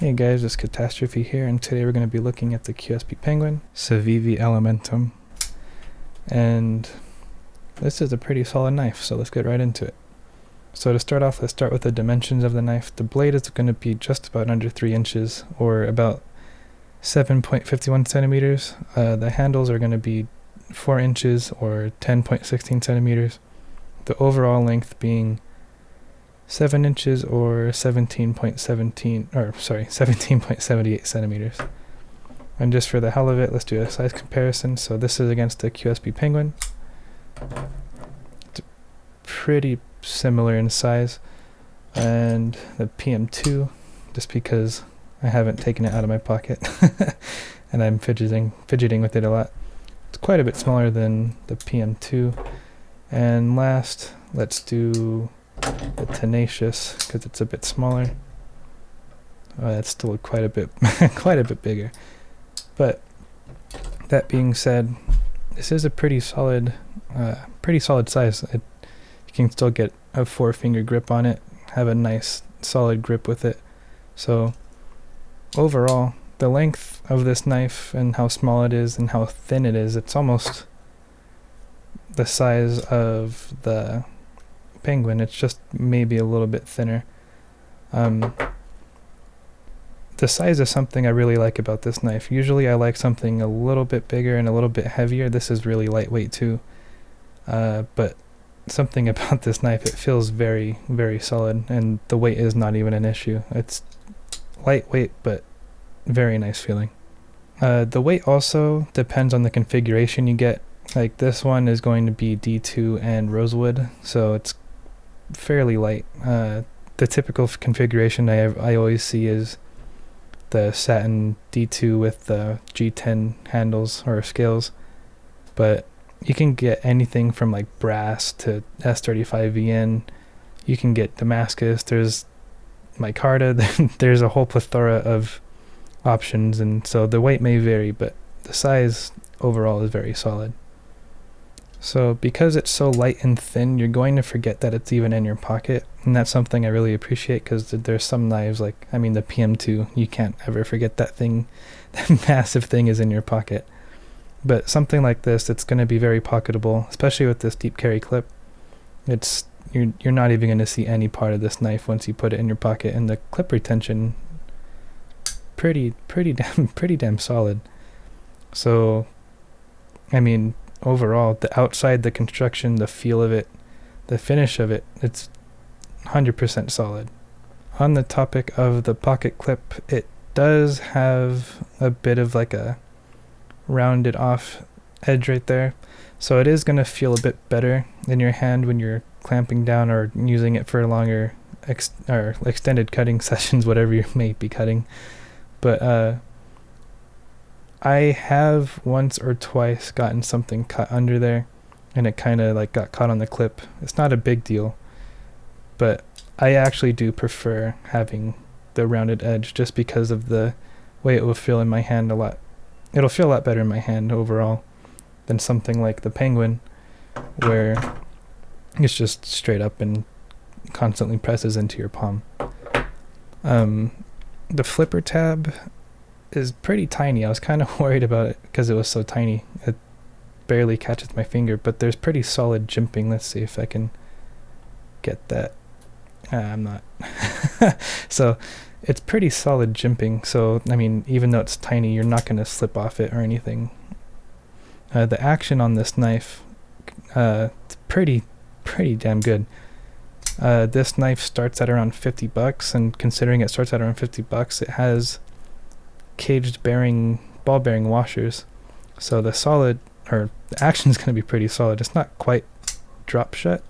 Hey guys, it's Catastrophe here, and today we're going to be looking at the QSP Penguin, Civivi Elementum. And this is a pretty solid knife, so let's get right into it. So to start off, let's start with the dimensions of the knife. The blade is going to be just about under 3 inches, or about 7.51 centimeters. The handles are going to be 4 inches, or 10.16 centimeters. The overall length being 7 inches or 17.78 centimeters. And just for the hell of it, let's do a size comparison. So this is against the QSP Penguin. It's pretty similar in size. And the PM2, just because I haven't taken it out of my pocket and I'm fidgeting with it a lot. It's quite a bit smaller than the PM2. And last, let's do the Tenacious, because it's a bit smaller. That's still quite a bit bigger. But that being said, this is a pretty solid size. You can still get a 4-finger grip on it, have a nice solid grip with it. So overall, the length of this knife and how small it is and how thin it is, it's almost the size of the Penguin. It's just maybe a little bit thinner. The size is something I really like about this knife. Usually I like something a little bit bigger and a little bit heavier. This is really lightweight too. But something about this knife, it feels very, very solid, and the weight is not even an issue. It's lightweight, but very nice feeling. The weight also depends on the configuration you get. Like this one is going to be D2 and rosewood, so it's fairly light. The typical configuration I always see is the satin D2 with the G10 handles or scales, but you can get anything from like brass to S35VN. You can get Damascus, there's micarta, there's a whole plethora of options, and so the weight may vary, but the size overall is very solid. So because it's so light and thin, you're going to forget that it's even in your pocket, and that's something I really appreciate, because there's some knives, like, I mean the PM2, you can't ever forget that thing, that massive thing is in your pocket. But something like this, it's going to be very pocketable, especially with this deep carry clip. You're not even going to see any part of this knife once you put it in your pocket, and the clip retention, pretty damn solid. So, I mean, overall, the outside, the construction, the feel of it, the finish of it, it's 100% solid. On the topic of the pocket clip, it does have a bit of like a rounded off edge right there, so it is going to feel a bit better in your hand when you're clamping down or using it for longer or extended cutting sessions, whatever you may be cutting. But I have once or twice gotten something cut under there, and it kind of like got caught on the clip. It's not a big deal, but I actually do prefer having the rounded edge, just because of the way it will feel in my hand a lot. It'll feel a lot better in my hand overall than something like the Penguin, where it's just straight up and constantly presses into your palm. The flipper tab is pretty tiny. I was kind of worried about it because it was so tiny. It barely catches my finger, but there's pretty solid jimping. Let's see if I can get that. I'm not. So it's pretty solid jimping. So, I mean, even though it's tiny, you're not going to slip off it or anything. The action on this knife, it's pretty damn good. This knife starts at around $50, and considering it starts at around $50, it has caged ball bearing washers, so the action is going to be pretty solid. It's not quite drop shut,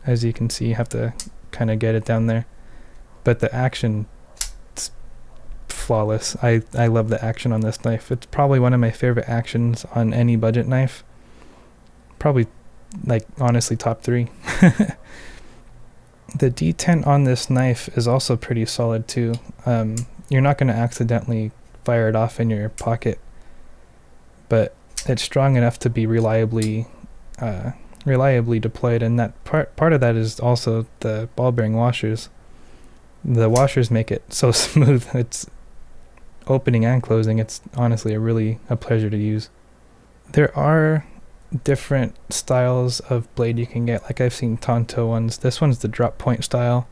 as you can see. You have to kind of get it down there, but the action, it's flawless. I love the action on this knife. It's probably one of my favorite actions on any budget knife, probably, like, honestly top 3. The detent on this knife is also pretty solid too. You're not going to accidentally fire it off in your pocket, but it's strong enough to be reliably deployed, and that part of that is also the ball bearing washers. The washers make it so smooth. It's opening and closing. It's honestly a pleasure to use. There are different styles of blade you can get. Like I've seen Tonto ones. This one's the drop point style.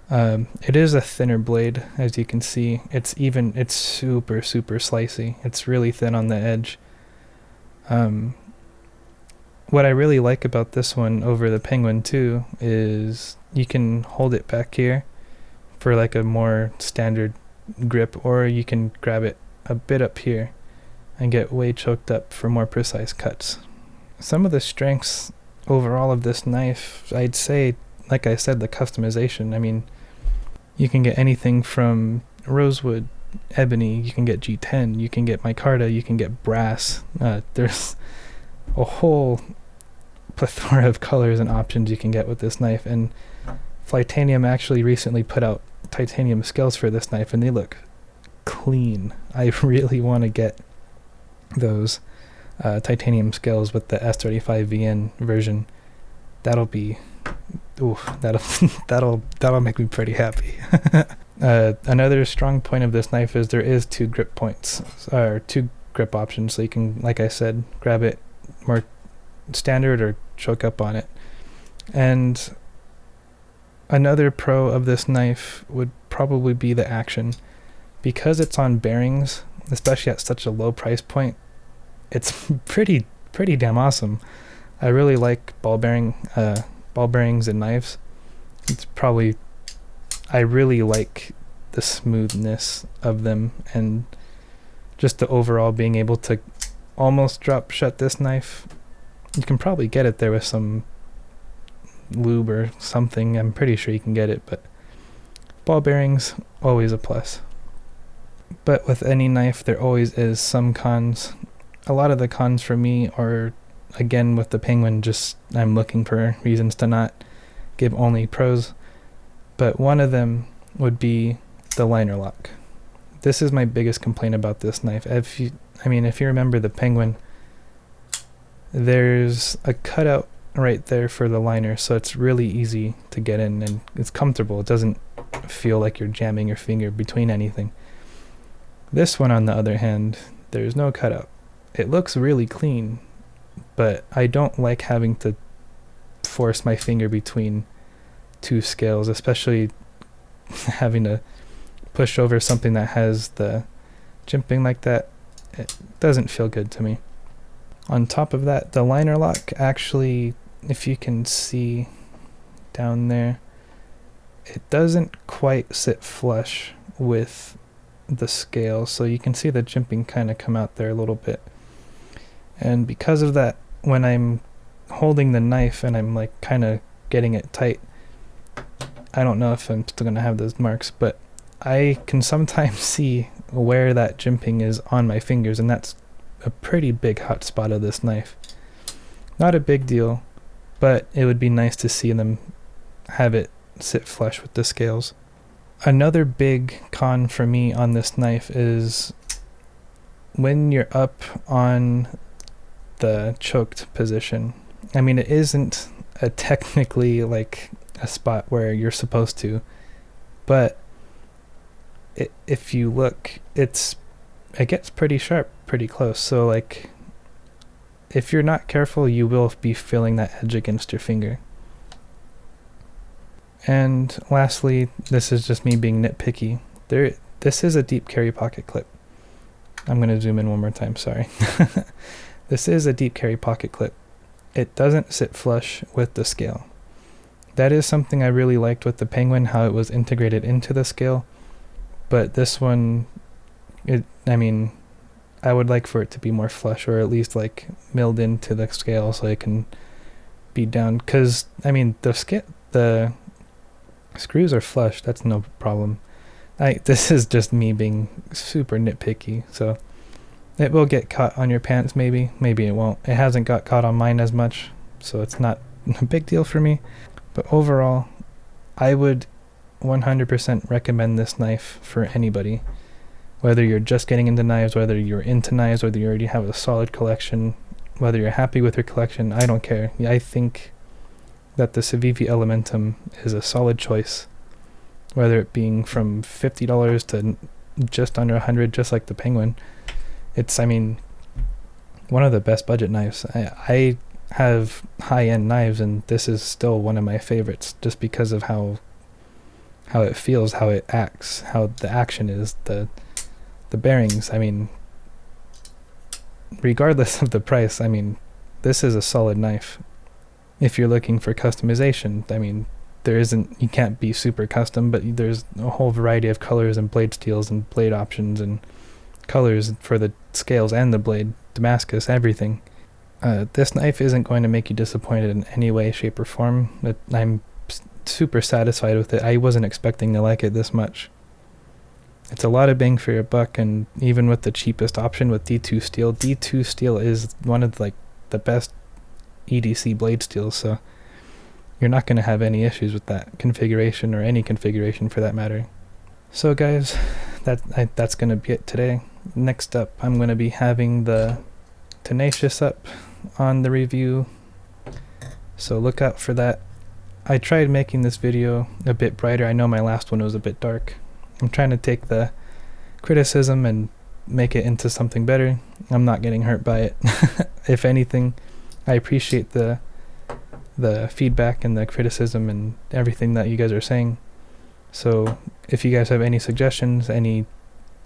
It is a thinner blade, as you can see. It's super slicey. It's really thin on the edge. What I really like about this one over the Penguin too is you can hold it back here for like a more standard grip, or you can grab it a bit up here and get way choked up for more precise cuts. Some of the strengths overall of this knife, I'd say, like I said, the customization. I mean, you can get anything from rosewood, ebony, you can get G10, you can get micarta, you can get brass. There's a whole plethora of colors and options you can get with this knife, and Flytanium actually recently put out titanium scales for this knife and they look clean. I really want to get those titanium scales with the S35VN version. That'll be that'll make me pretty happy. Another strong point of this knife is there is two grip points, or two grip options, so you can, like I said, grab it more standard or choke up on it. And another pro of this knife would probably be the action. Because it's on bearings, especially at such a low price point, it's pretty damn awesome. I really like ball bearings in knives. I really like the smoothness of them, and just the overall being able to almost drop shut this knife. You can probably get it there with some lube or something. I'm pretty sure you can get it, but ball bearings, always a plus. But with any knife, there always is some cons. A lot of the cons for me are, again, with the Penguin, just I'm looking for reasons to not give only pros. But one of them would be the liner lock. This is my biggest complaint about this knife. If you remember the Penguin, there's a cutout right there for the liner, so it's really easy to get in and it's comfortable. It doesn't feel like you're jamming your finger between anything. This one, on the other hand, there's no cutout. It looks really clean, but I don't like having to force my finger between two scales, especially having to push over something that has the jimping like that. It doesn't feel good to me. On top of that, the liner lock actually, if you can see down there, it doesn't quite sit flush with the scale, so you can see the jimping kind of come out there a little bit. And because of that, when I'm holding the knife and I'm like kind of getting it tight, I don't know if I'm still going to have those marks, but I can sometimes see where that jimping is on my fingers, and that's a pretty big hot spot of this knife. Not a big deal, but it would be nice to see them have it sit flush with the scales. Another big con for me on this knife is when you're up on the choked position. I mean, it isn't technically like a spot where you're supposed to, but if you look, it gets pretty sharp pretty close. So like, if you're not careful, you will be feeling that edge against your finger. And lastly, this is just me being nitpicky. This is a deep carry pocket clip. I'm going to zoom in one more time, sorry. This is a deep carry pocket clip. It doesn't sit flush with the scale. That is something I really liked with the Penguin, how it was integrated into the scale. But this one, I would like for it to be more flush, or at least like milled into the scale so it can be down. Because, the screws are flush, that's no problem. This is just me being super nitpicky, so it will get caught on your pants, maybe it won't. It hasn't got caught on mine as much, so it's not a big deal for me. But overall, I would 100% recommend this knife for anybody. Whether you're just getting into knives, whether you're into knives, whether you already have a solid collection, whether you're happy with your collection, I don't care. I think that the Civivi Elementum is a solid choice whether it being from $50 to just under 100, just like the Penguin. It's, I mean, one of the best budget knives. I have high-end knives, and this is still one of my favorites, just because of how it feels, how it acts, how the action is, the bearings. I mean, regardless of the price, I mean, this is a solid knife. If you're looking for customization, I mean, you can't be super custom, but there's a whole variety of colors and blade steels and blade options and colors for the scales and the blade, Damascus, everything. This knife isn't going to make you disappointed in any way, shape, or form. I'm super satisfied with it. I wasn't expecting to like it this much. It's a lot of bang for your buck, and even with the cheapest option with D2 steel is one of the best EDC blade steels, so you're not going to have any issues with that configuration, or any configuration for that matter. So guys, that's going to be it today. Next up, I'm going to be having the Tenacious up on the review, so look out for that. I tried making this video a bit brighter. I know my last one was a bit dark. I'm trying to take the criticism and make it into something better. I'm not getting hurt by it. If anything, I appreciate the feedback and the criticism and everything that you guys are saying. So if you guys have any suggestions, anything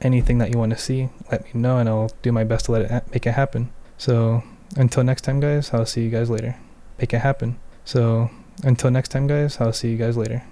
that you want to see, let me know, and I'll do my best to make it happen. So until next time, guys, I'll see you guys later. Make it happen. So until next time, guys, I'll see you guys later.